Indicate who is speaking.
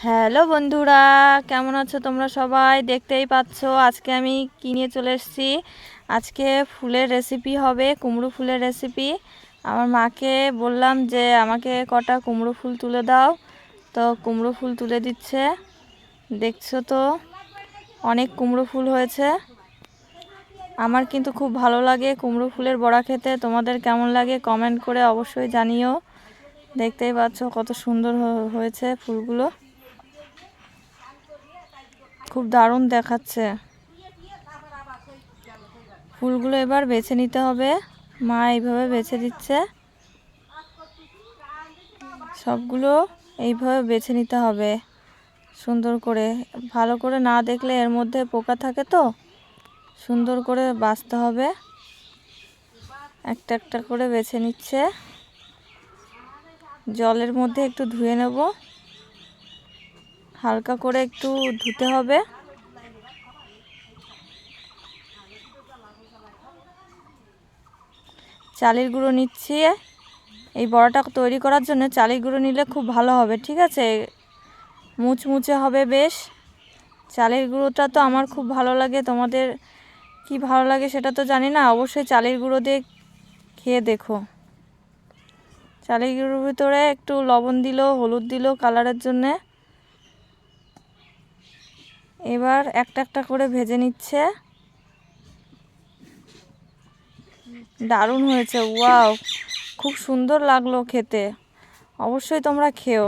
Speaker 1: Hello বন্ধুরা, কেমন আছো তোমরা সবাই? দেখতেই পাচ্ছ আজকে আমি কি নিয়ে চলে এসেছি। আজকে ফুলের রেসিপি হবে, কুমড়ো ফুলের রেসিপি। আমার মাকে বললাম যে আমাকে কটা কুমড়ো ফুল তুলে দাও, তো কুমড়ো ফুল তুলে দিচ্ছে। দেখছো তো অনেক কুমড়ো ফুল হয়েছে। আমার কিন্তু খুব ভালো লাগে কুমড়ো ফুলের বড়া খেতে। তোমাদের কেমন লাগে কমেন্ট করে অবশ্যই জানিও। দেখতেই পাচ্ছ কত সুন্দর হয়েছে ফুলগুলো, খুব দারুণ দেখাচ্ছে। ফুলগুলো এবার বেছে নিতে হবে। মা এইভাবে বেছে দিচ্ছে, সবগুলো এইভাবে বেছে নিতে হবে সুন্দর করে। ভালো করে না দেখলে এর মধ্যে পোকা থাকে, তো সুন্দর করে বাছতে হবে। একটা একটা করে বেছে নিচ্ছে। জলের মধ্যে একটু ধুয়ে নেব, হালকা করে একটু ধুতে হবে। চালের গুঁড়ো নিচ্ছি। এই বড়াটা তৈরি করার জন্য চালের গুঁড়ো নিলে খুব ভালো হবে, ঠিক আছে? মুচমুচে হবে বেশ। চালের গুঁড়োটা তো আমার খুব ভালো লাগে, তোমাদের কি ভালো লাগে সেটা তো জানি না। অবশ্যই চালের গুঁড়ো দিয়ে খেয়ে দেখো। চালের গুঁড়োর ভিতরে একটু লবণ দিল, হলুদ দিল কালারের জন্যে। এবার একটা একটা করে ভেজে নিচ্ছে। দারুণ হয়েছে, ওয়াও, খুব সুন্দর লাগলো খেতে। অবশ্যই তোমরা খেও।